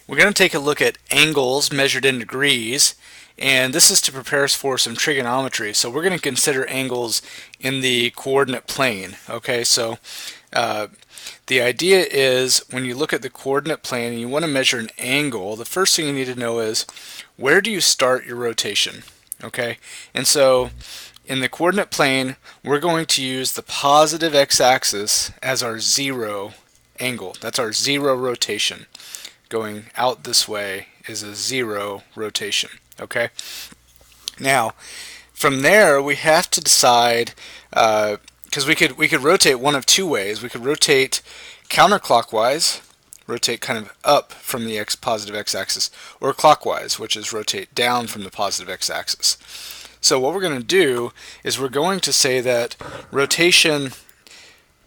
We're going to take a look at angles measured in degrees, and this is to prepare us for some trigonometry. So we're going to consider angles in the coordinate plane. Okay, so the idea is when you look at the coordinate plane and you want to measure an angle, the first thing you need to know is where do you start your rotation? Okay, and so in the coordinate plane, we're going to use the positive x-axis as our zero angle. That's our zero rotation. Going out this way is a zero rotation. Okay. Now, from there we have to decide because we could rotate one of two ways. We could rotate counterclockwise, rotate kind of up from the positive x-axis, or clockwise, which is rotate down from the positive x-axis. So what we're going to do is we're going to say that rotation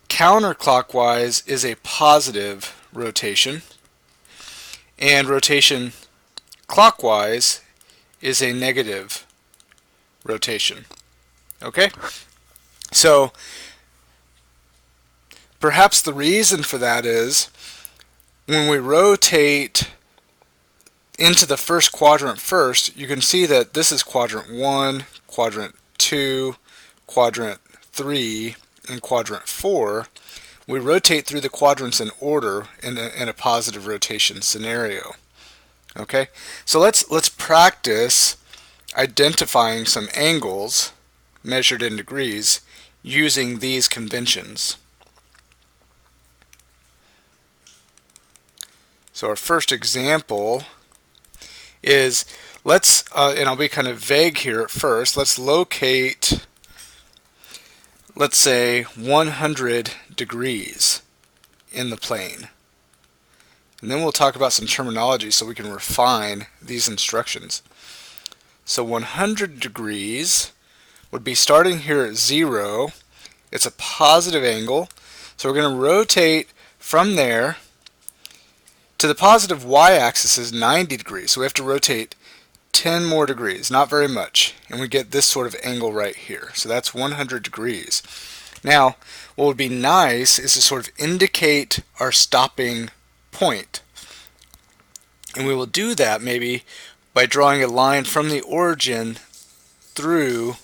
counterclockwise is a positive rotation, and rotation clockwise is a negative rotation. Okay? So perhaps the reason for that is when we rotate into the first quadrant first, you can see that this is quadrant 1, quadrant 2, quadrant 3, and quadrant 4. We rotate through the quadrants in order in a positive rotation scenario. Okay, so let's practice identifying some angles measured in degrees using these conventions. So our first example is and I'll be kind of vague here at first, let's locate, let's say 100 degrees in the plane. And then we'll talk about some terminology so we can refine these instructions. So 100 degrees would be starting here at 0. It's a positive angle. So we're going to rotate from there to the positive y-axis is 90 degrees. So we have to rotate 10 more degrees, not very much. And we get this sort of angle right here. So that's 100 degrees. Now, what would be nice is to sort of indicate our stopping point. And we will do that maybe by drawing a line from the origin through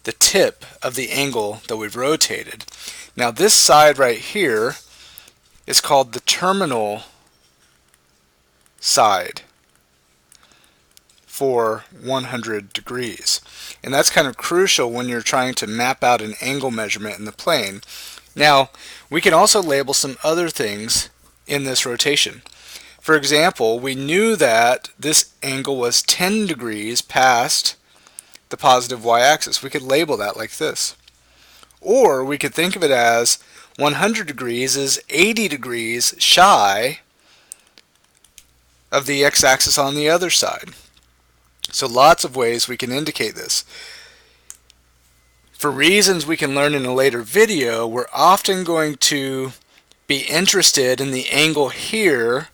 the tip of the angle that we've rotated. Now this side right here is called the terminal side for 100 degrees. And that's kind of crucial when you're trying to map out an angle measurement in the plane. Now, we can also label some other things in this rotation. For example, we knew that this angle was 10 degrees past the positive y-axis. We could label that like this. Or we could think of it as 100 degrees is 80 degrees shy of the x-axis on the other side. So lots of ways we can indicate this. For reasons we can learn in a later video, we're often going to be interested in the angle here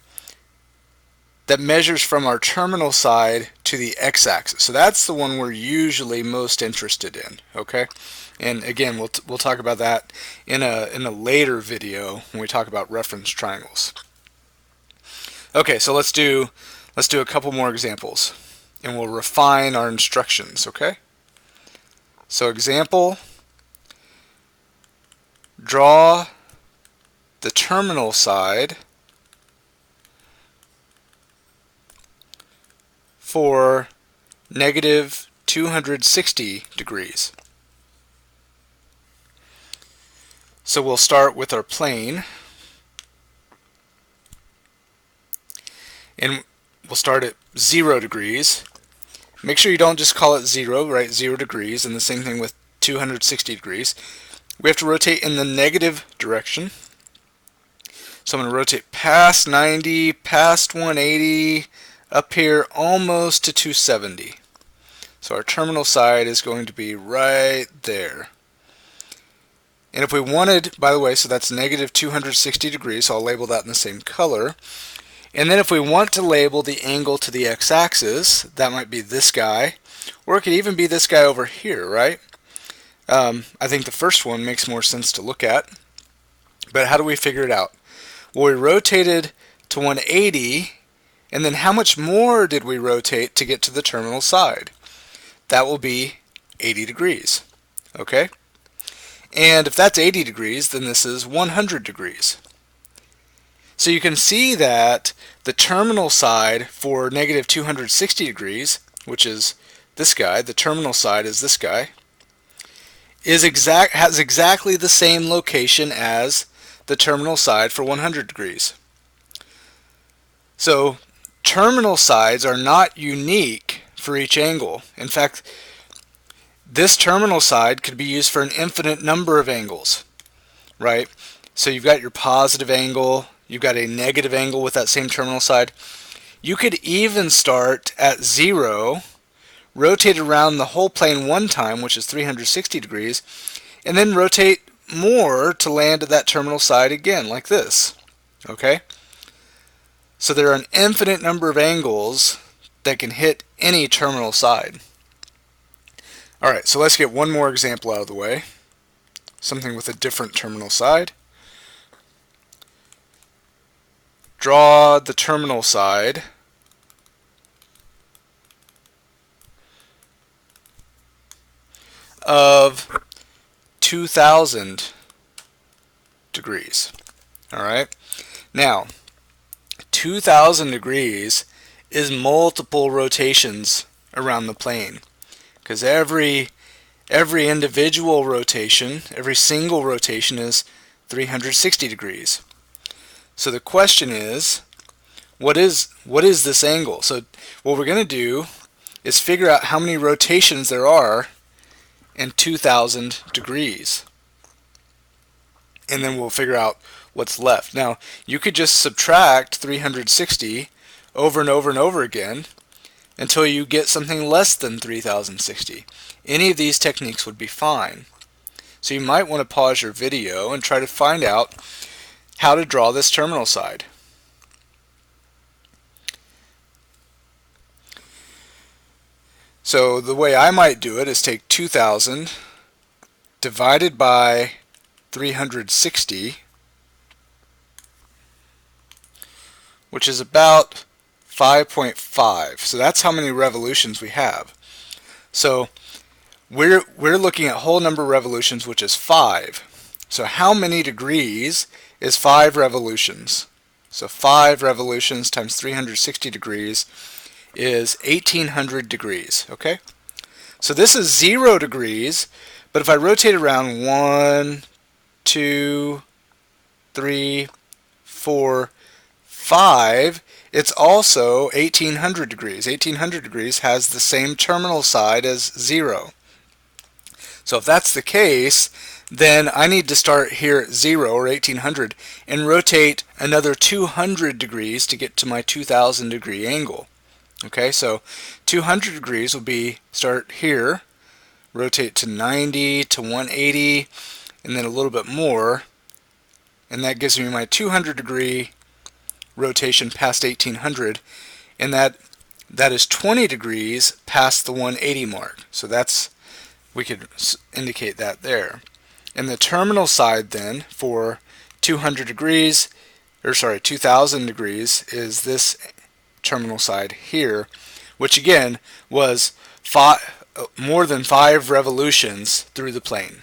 that measures from our terminal side to the x-axis. So that's the one we're usually most interested in. Okay, and again, we'll talk about that in a later video when we talk about reference triangles. Okay, so let's do a couple more examples, and we'll refine our instructions. Okay. So example: draw the terminal side for negative 260 degrees. So we'll start with our plane, and we'll start at 0 degrees. Make sure you don't just call it 0, right? 0 degrees, and the same thing with 260 degrees. We have to rotate in the negative direction. So I'm going to rotate past 90, past 180, up here almost to 270. So our terminal side is going to be right there. And if we wanted, by the way, so that's negative 260 degrees, so I'll label that in the same color. And then if we want to label the angle to the x-axis, that might be this guy, or it could even be this guy over here, right? I think the first one makes more sense to look at. But how do we figure it out? Well, we rotated to 180, And then how much more did we rotate to get to the terminal side? That will be 80 degrees. Okay? And if that's 80 degrees, then this is 100 degrees. So you can see that the terminal side for negative 260 degrees, which is this guy, the terminal side is this guy, has exactly the same location as the terminal side for 100 degrees. So terminal sides are not unique for each angle. In fact, this terminal side could be used for an infinite number of angles, right? So you've got your positive angle, you've got a negative angle with that same terminal side. You could even start at 0, rotate around the whole plane one time, which is 360 degrees, and then rotate more to land at that terminal side again, like this. Okay? So there are an infinite number of angles that can hit any terminal side. Alright, so let's get one more example out of the way. Something with a different terminal side. Draw the terminal side of 2000 degrees. Alright, now 2000 degrees is multiple rotations around the plane, because every individual rotation, every single rotation is 360 degrees. So the question is, what is this angle? So what we're going to do is figure out how many rotations there are in 2000 degrees. And then we'll figure out what's left. Now, you could just subtract 360 over and over and over again until you get something less than 3060. Any of these techniques would be fine. So you might want to pause your video and try to find out how to draw this terminal side. So the way I might do it is take 2000 divided by 360, which is about 5.5. So that's how many revolutions we have. So we're looking at whole number revolutions, which is 5. So how many degrees is 5 revolutions? So 5 revolutions times 360 degrees is 1800 degrees. Okay? So this is 0 degrees, but if I rotate around 1, 2, 3, 4, 5, it's also 1800 degrees. 1800 degrees has the same terminal side as 0. So if that's the case, then I need to start here at 0 or 1800 and rotate another 200 degrees to get to my 2000 degree angle. Okay, so 200 degrees will be start here, rotate to 90 to 180, and then a little bit more, and that gives me my 200 degree rotation past 1800, and that is 20 degrees past the 180 mark. So that's, we could indicate that there. And the terminal side then for 200 degrees, or sorry, 2000 degrees is this terminal side here, which again was more than 5 revolutions through the plane.